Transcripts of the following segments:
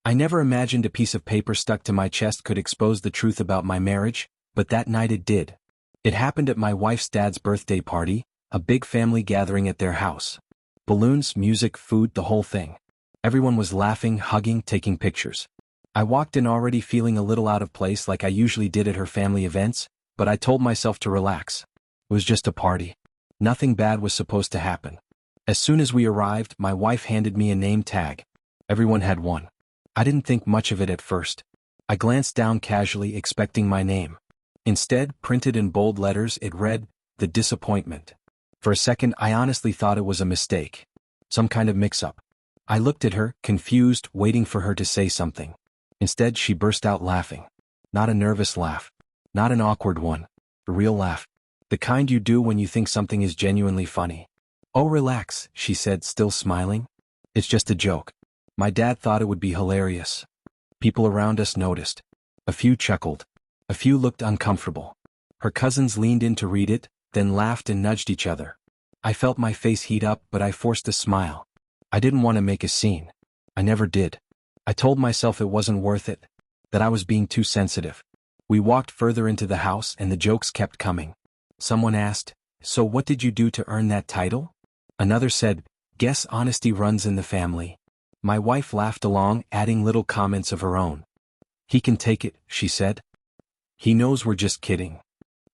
I never imagined a piece of paper stuck to my chest could expose the truth about my marriage, but that night it did. It happened at my wife's dad's birthday party, a big family gathering at their house. Balloons, music, food, the whole thing. Everyone was laughing, hugging, taking pictures. I walked in already feeling a little out of place like I usually did at her family events, but I told myself to relax. It was just a party. Nothing bad was supposed to happen. As soon as we arrived, my wife handed me a name tag. Everyone had one. I didn't think much of it at first. I glanced down casually, expecting my name. Instead, printed in bold letters, it read, "The Disappointment." For a second, I honestly thought it was a mistake. Some kind of mix-up. I looked at her, confused, waiting for her to say something. Instead, she burst out laughing. Not a nervous laugh. Not an awkward one. A real laugh. The kind you do when you think something is genuinely funny. "Oh, relax," she said, still smiling. "It's just a joke." My dad thought it would be hilarious. People around us noticed. A few chuckled. A few looked uncomfortable. Her cousins leaned in to read it, then laughed and nudged each other. I felt my face heat up, but I forced a smile. I didn't want to make a scene. I never did. I told myself it wasn't worth it, that I was being too sensitive. We walked further into the house and the jokes kept coming. Someone asked, "So what did you do to earn that title?" Another said, "Guess honesty runs in the family." My wife laughed along, adding little comments of her own. "He can take it," she said. "He knows we're just kidding."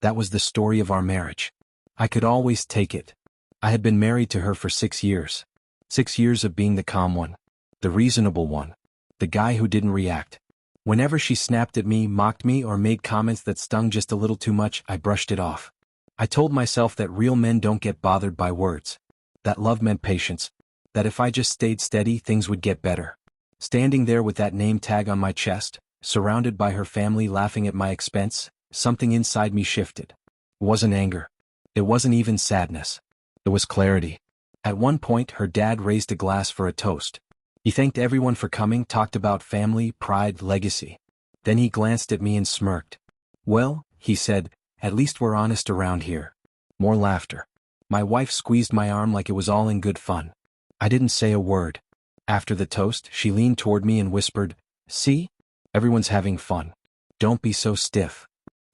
That was the story of our marriage. I could always take it. I had been married to her for 6 years. 6 years of being the calm one. The reasonable one. The guy who didn't react. Whenever she snapped at me, mocked me, or made comments that stung just a little too much, I brushed it off. I told myself that real men don't get bothered by words. That love meant patience. That if I just stayed steady, things would get better. Standing there with that name tag on my chest, surrounded by her family laughing at my expense, something inside me shifted. It wasn't anger. It wasn't even sadness. It was clarity. At one point, her dad raised a glass for a toast. He thanked everyone for coming, talked about family, pride, legacy. Then he glanced at me and smirked. "Well," he said, "at least we're honest around here." More laughter. My wife squeezed my arm like it was all in good fun. I didn't say a word. After the toast, she leaned toward me and whispered, "See? Everyone's having fun. Don't be so stiff."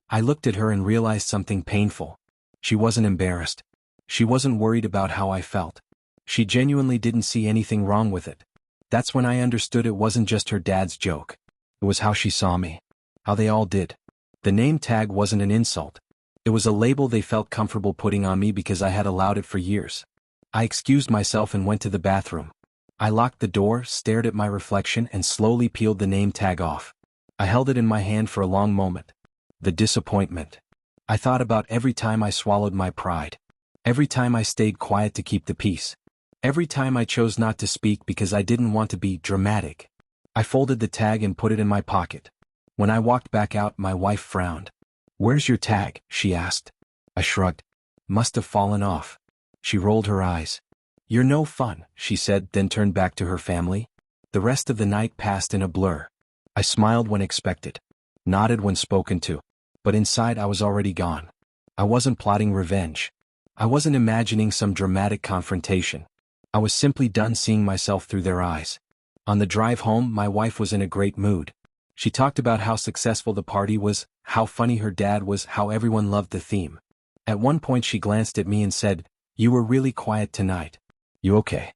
I looked at her and realized something painful. She wasn't embarrassed. She wasn't worried about how I felt. She genuinely didn't see anything wrong with it. That's when I understood it wasn't just her dad's joke. It was how she saw me. How they all did. The name tag wasn't an insult. It was a label they felt comfortable putting on me because I had allowed it for years. I excused myself and went to the bathroom. I locked the door, stared at my reflection, and slowly peeled the name tag off. I held it in my hand for a long moment. The disappointment. I thought about every time I swallowed my pride. Every time I stayed quiet to keep the peace. Every time I chose not to speak because I didn't want to be dramatic. I folded the tag and put it in my pocket. When I walked back out, my wife frowned. "Where's your tag?" she asked. I shrugged. "Must have fallen off." She rolled her eyes. "You're no fun," she said, then turned back to her family. The rest of the night passed in a blur. I smiled when expected. Nodded when spoken to. But inside I was already gone. I wasn't plotting revenge. I wasn't imagining some dramatic confrontation. I was simply done seeing myself through their eyes. On the drive home, my wife was in a great mood. She talked about how successful the party was, how funny her dad was, how everyone loved the theme. At one point she glanced at me and said, "You were really quiet tonight. You okay?"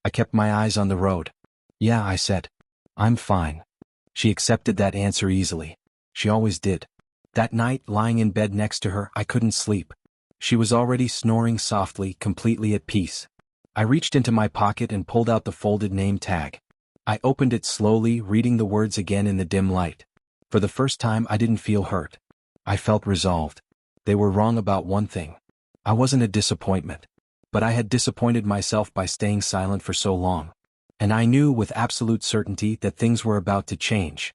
I kept my eyes on the road. "Yeah," I said. "I'm fine." She accepted that answer easily. She always did. That night, lying in bed next to her, I couldn't sleep. She was already snoring softly, completely at peace. I reached into my pocket and pulled out the folded name tag. I opened it slowly, reading the words again in the dim light. For the first time, I didn't feel hurt. I felt resolved. They were wrong about one thing. I wasn't a disappointment. But I had disappointed myself by staying silent for so long. And I knew with absolute certainty that things were about to change.